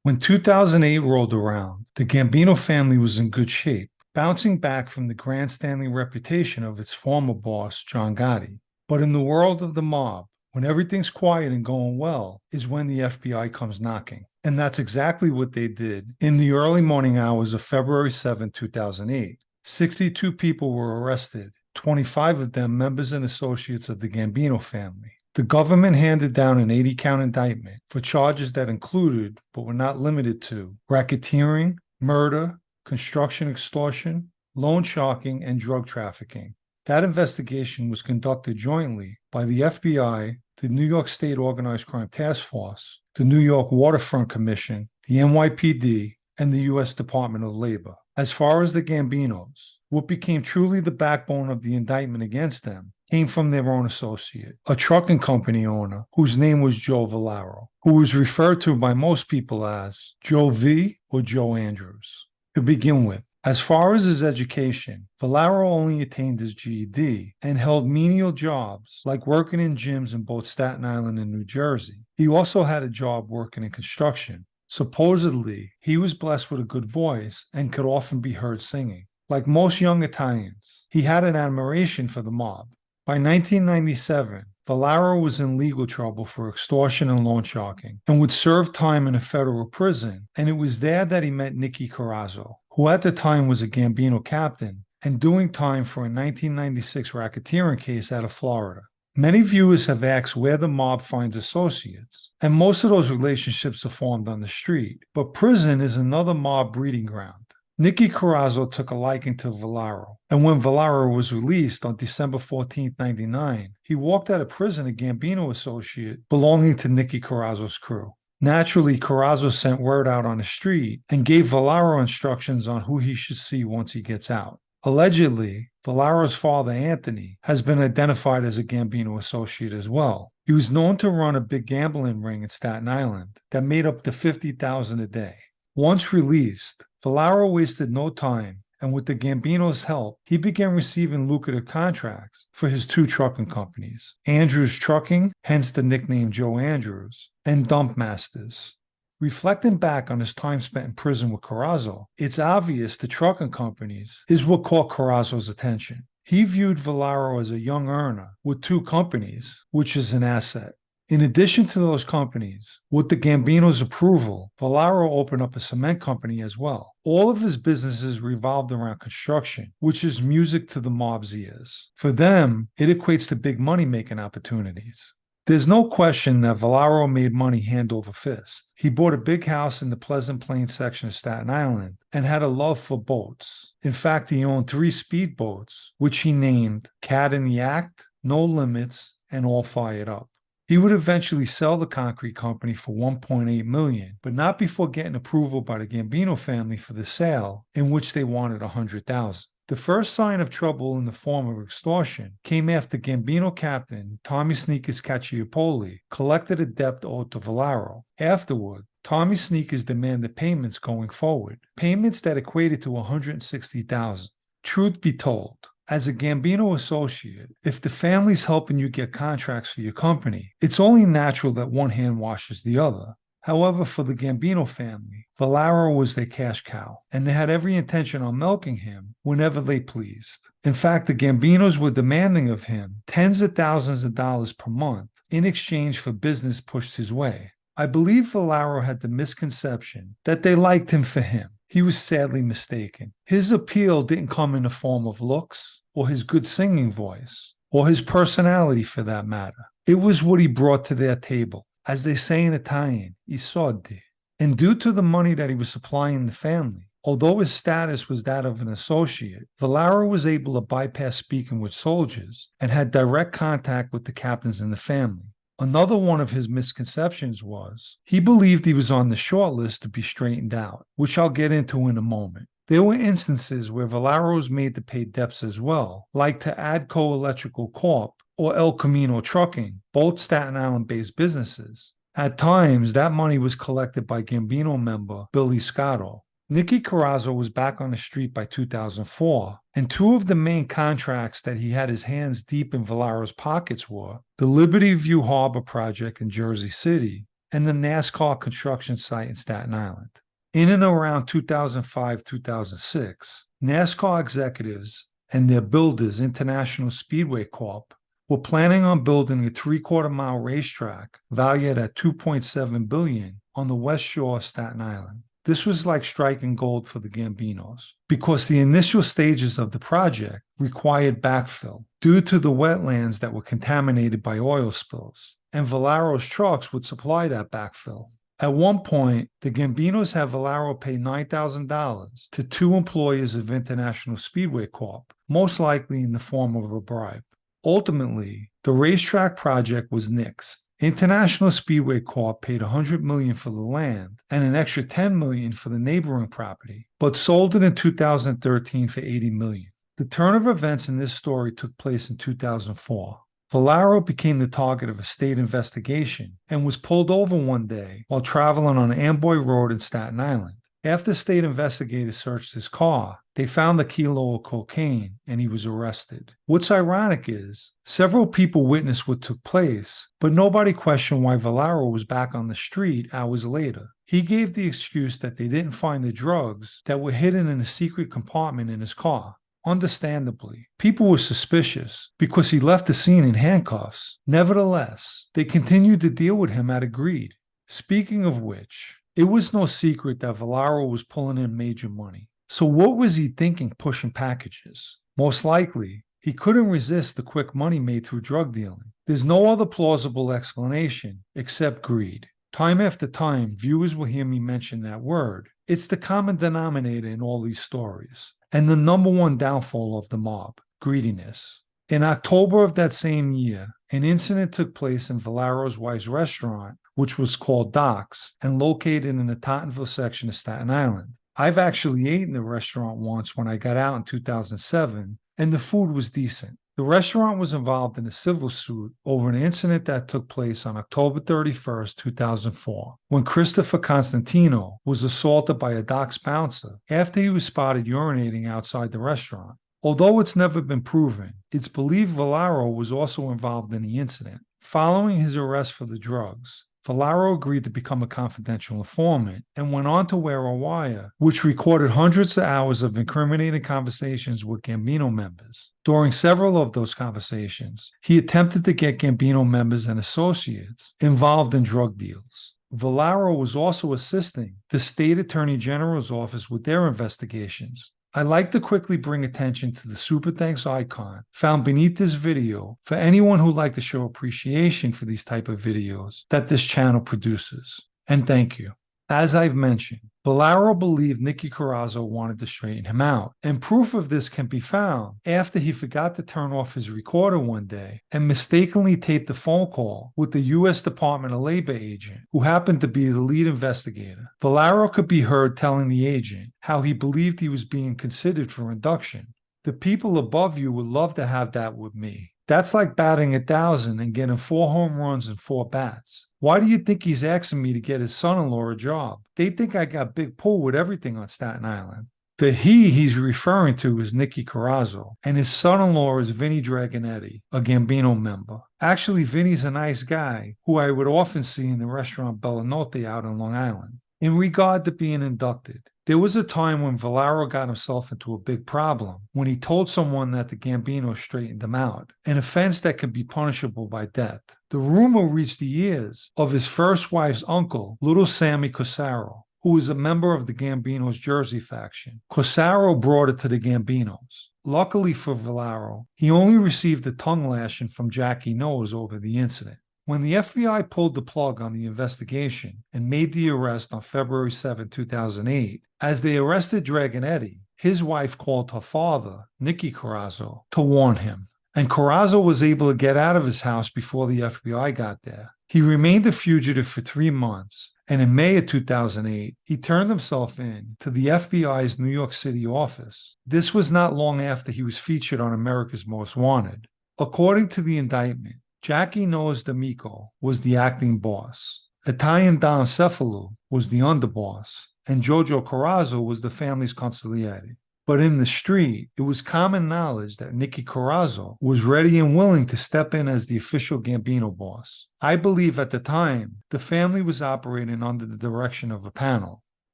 When 2008 rolled around, the Gambino family was in good shape, bouncing back from the grandstanding reputation of its former boss, John Gotti. But in the world of the mob, when everything's quiet and going well, is when the FBI comes knocking. And that's exactly what they did in the early morning hours of February 7, 2008. 62 people were arrested, 25 of them members and associates of the Gambino family. The government handed down an 80-count indictment for charges that included, but were not limited to, racketeering, murder, construction extortion, loan sharking, and drug trafficking. That investigation was conducted jointly by the FBI, the New York State Organized Crime Task Force, the New York Waterfront Commission, the NYPD, and the U.S. Department of Labor. As far as the Gambinos, what became truly the backbone of the indictment against them came from their own associate, a trucking company owner whose name was Joe Valero, who was referred to by most people as Joe V or Joe Andrews. To begin with, as far as his education, Vollaro only attained his GED and held menial jobs like working in gyms in both Staten Island and New Jersey. He also had a job working in construction. Supposedly, he was blessed with a good voice and could often be heard singing. Like most young Italians, he had an admiration for the mob. By 1997, Vollaro was in legal trouble for extortion and loan sharking and would serve time in a federal prison, and it was there that he met Nicky Corazzo, who at the time was a Gambino captain and doing time for a 1996 racketeering case out of Florida. Many viewers have asked where the mob finds associates, and most of those relationships are formed on the street, but prison is another mob breeding ground. Nicky Corazzo took a liking to Vollaro, and when Vollaro was released on December 14, 1999, he walked out of prison a Gambino associate belonging to Nicky Corazzo's crew. Naturally, Corazzo sent word out on the street and gave Vollaro instructions on who he should see once he gets out. Allegedly, Vollaro's father, Anthony, has been identified as a Gambino associate as well. He was known to run a big gambling ring in Staten Island that made up to $50,000 a day. Once released, Vollaro wasted no time, and with the Gambino's help, he began receiving lucrative contracts for his two trucking companies, Andrews Trucking, hence the nickname Joe Andrews, and Dump Masters. Reflecting back on his time spent in prison with Corazzo, it's obvious the trucking companies is what caught Corazzo's attention. He viewed Vollaro as a young earner with two companies, which is an asset. In addition to those companies, with the Gambino's approval, Vollaro opened up a cement company as well. All of his businesses revolved around construction, which is music to the mob's ears. For them, it equates to big money-making opportunities. There's no question that Vollaro made money hand over fist. He bought a big house in the Pleasant Plains section of Staten Island and had a love for boats. In fact, he owned 3 speedboats, which he named Cat in the Act, No Limits, and All Fired Up. He would eventually sell the concrete company for $1.8 million, but not before getting approval by the Gambino family for the sale, in which they wanted $100,000. The first sign of trouble in the form of extortion came after Gambino captain Tommy Sneakers Cacciapoli collected a debt owed to Vollaro. Afterward, Tommy Sneakers demanded payments going forward, payments that equated to $160,000. Truth be told, as a Gambino associate, if the family's helping you get contracts for your company, it's only natural that one hand washes the other. However, for the Gambino family, Vollaro was their cash cow, and they had every intention on milking him whenever they pleased. In fact, the Gambinos were demanding of him tens of thousands of dollars per month in exchange for business pushed his way. I believe Vollaro had the misconception that they liked him for him. He was sadly mistaken. His appeal didn't come in the form of looks, or his good singing voice, or his personality for that matter. It was what he brought to their table. As they say in Italian, I soldi. And due to the money that he was supplying the family, although his status was that of an associate, Vollaro was able to bypass speaking with soldiers and had direct contact with the captains in the family. Another one of his misconceptions was he believed he was on the short list to be straightened out, which I'll get into in a moment. There were instances where Vollaro was made to pay debts as well, like to Adco Electrical Corp. Or El Camino Trucking, both Staten Island-based businesses. At times, that money was collected by Gambino member Billy Scotto. Nicky Corazzo was back on the street by 2004, and 2 of the main contracts that he had his hands deep in Vollaro's pockets were the Liberty View Harbor project in Jersey City and the Nascar construction site in Staten Island. In and around 2005-2006, NASCAR executives and their builders, International Speedway Corp., were planning on building a three-quarter-mile racetrack valued at $2.7 billion on the west shore of Staten Island. This was like striking gold for the Gambinos because the initial stages of the project required backfill due to the wetlands that were contaminated by oil spills, and Vollaro's trucks would supply that backfill. At one point, the Gambinos had Vollaro pay $9,000 to two employees of International Speedway Corp., most likely in the form of a bribe. Ultimately, the racetrack project was nixed. International Speedway Corp. paid $100 million for the land and an extra $10 million for the neighboring property, but sold it in 2013 for $80 million. The turn of events in this story took place in 2004. Vollaro became the target of a state investigation and was pulled over one day while traveling on Amboy Road in Staten Island. After state investigators searched his car, they found a kilo of cocaine and he was arrested. What's ironic is, several people witnessed what took place, but nobody questioned why Vollaro was back on the street hours later. He gave the excuse that they didn't find the drugs that were hidden in a secret compartment in his car. Understandably, people were suspicious because he left the scene in handcuffs. Nevertheless, they continued to deal with him out of greed. Speaking of which, it was no secret that Vollaro was pulling in major money. So what was he thinking pushing packages? Most likely, he couldn't resist the quick money made through drug dealing. There's no other plausible explanation except greed. Time after time, viewers will hear me mention that word. It's the common denominator in all these stories, and the number one downfall of the mob, greediness. In October of that same year, an incident took place in Vollaro's wife's restaurant, which was called Doc's and located in the Tottenville section of Staten Island. I've actually eaten the restaurant once when I got out in 2007, and the food was decent. The restaurant was involved in a civil suit over an incident that took place on October 31st, 2004, when Christopher Constantino was assaulted by a Doc's bouncer after he was spotted urinating outside the restaurant. Although it's never been proven, it's believed Vollaro was also involved in the incident. Following his arrest for the drugs, Vollaro agreed to become a confidential informant and went on to wear a wire, which recorded hundreds of hours of incriminating conversations with Gambino members. During several of those conversations, he attempted to get Gambino members and associates involved in drug deals. Vollaro was also assisting the State Attorney General's office with their investigations. I'd like to quickly bring attention to the Super Thanks icon found beneath this video for anyone who'd like to show appreciation for these type of videos that this channel produces. And thank you. As I've mentioned, Vollaro believed Nicky Corazzo wanted to straighten him out, and proof of this can be found after he forgot to turn off his recorder one day and mistakenly taped a phone call with the U.S. Department of Labor agent who happened to be the lead investigator. Vollaro could be heard telling the agent how he believed he was being considered for induction. The people above you would love to have that with me. That's like batting 1,000 and getting 4 home runs and 4 bats. Why do you think he's asking me to get his son-in-law a job? They think I got big pull with everything on Staten Island. The he's referring to is Nicky Corazzo, and his son-in-law is Vinny Dragonetti, a Gambino member. Actually, Vinny's a nice guy who I would often see in the restaurant Bella Notte out on Long Island. In regard to being inducted, there was a time when Vollaro got himself into a big problem when he told someone that the Gambinos straightened him out, an offense that could be punishable by death. The rumor reached the ears of his first wife's uncle, Little Sammy Cosaro, who was a member of the Gambinos' Jersey faction. Cosaro brought it to the Gambinos. Luckily for Vollaro, he only received a tongue lashing from Jackie Nose over the incident. When the FBI pulled the plug on the investigation and made the arrest on February 7, 2008, as they arrested Dragonetti, his wife called her father, Nicky Corazzo, to warn him. And Corazzo was able to get out of his house before the FBI got there. He remained a fugitive for 3 months, and in May of 2008, he turned himself in to the FBI's New York City office. This was not long after he was featured on America's Most Wanted. According to the indictment, Jackie Nose D'Amico was the acting boss, Italian Don Cefalu was the underboss, and Jojo Corazzo was the family's consigliere. But in the street, it was common knowledge that Nicky Corazzo was ready and willing to step in as the official Gambino boss. I believe at the time, the family was operating under the direction of a panel.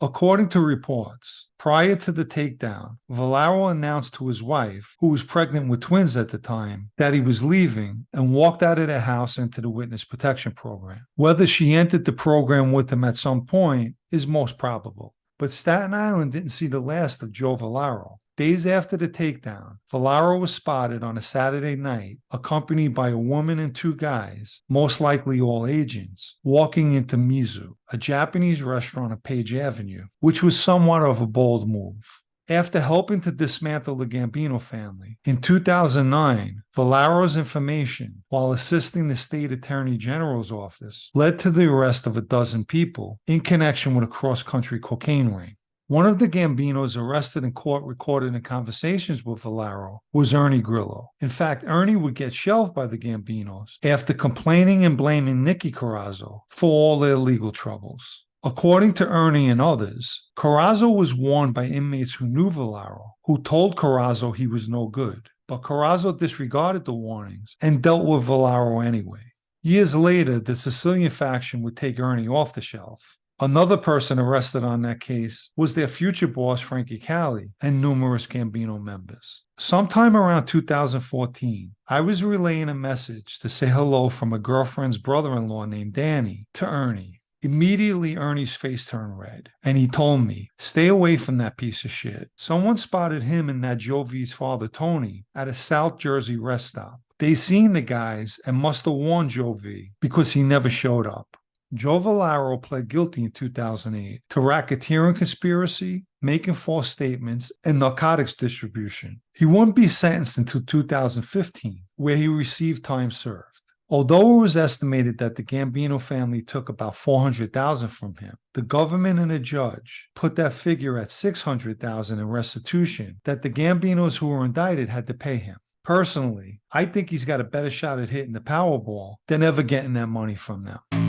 According to reports, prior to the takedown, Vollaro announced to his wife, who was pregnant with twins at the time, that he was leaving and walked out of their house into the witness protection program. Whether she entered the program with him at some point is most probable. But Staten Island didn't see the last of Joe Valero. Days after the takedown, Vollaro was spotted on a Saturday night, accompanied by a woman and two guys, most likely all agents, walking into Mizu, a Japanese restaurant on Page Avenue, which was somewhat of a bold move. After helping to dismantle the Gambino family, in 2009, Vollaro's information, while assisting the state attorney general's office, led to the arrest of a dozen people in connection with a cross-country cocaine ring. One of the Gambinos arrested in court recorded in conversations with Vollaro was Ernie Grillo. In fact, Ernie would get shelved by the Gambinos after complaining and blaming Nicky Corazzo for all their legal troubles. According to Ernie and others, Corazzo was warned by inmates who knew Vollaro, who told Corazzo he was no good. But Corazzo disregarded the warnings and dealt with Vollaro anyway. Years later, the Sicilian faction would take Ernie off the shelf. Another person arrested on that case was their future boss, Frankie Cali, and numerous Gambino members. Sometime around 2014, I was relaying a message to say hello from a girlfriend's brother-in-law named Danny to Ernie. Immediately, Ernie's face turned red, and he told me, "Stay away from that piece of shit." Someone spotted him and that Joe V's father, Tony, at a South Jersey rest stop. They seen the guys and must have warned Joe V because he never showed up. Joe Valero pled guilty in 2008 to racketeering conspiracy, making false statements, and narcotics distribution. He wouldn't be sentenced until 2015, where he received time served. Although it was estimated that the Gambino family took about $400,000 from him, the government and a judge put that figure at $600,000 in restitution that the Gambinos who were indicted had to pay him. Personally, I think he's got a better shot at hitting the Powerball than ever getting that money from them.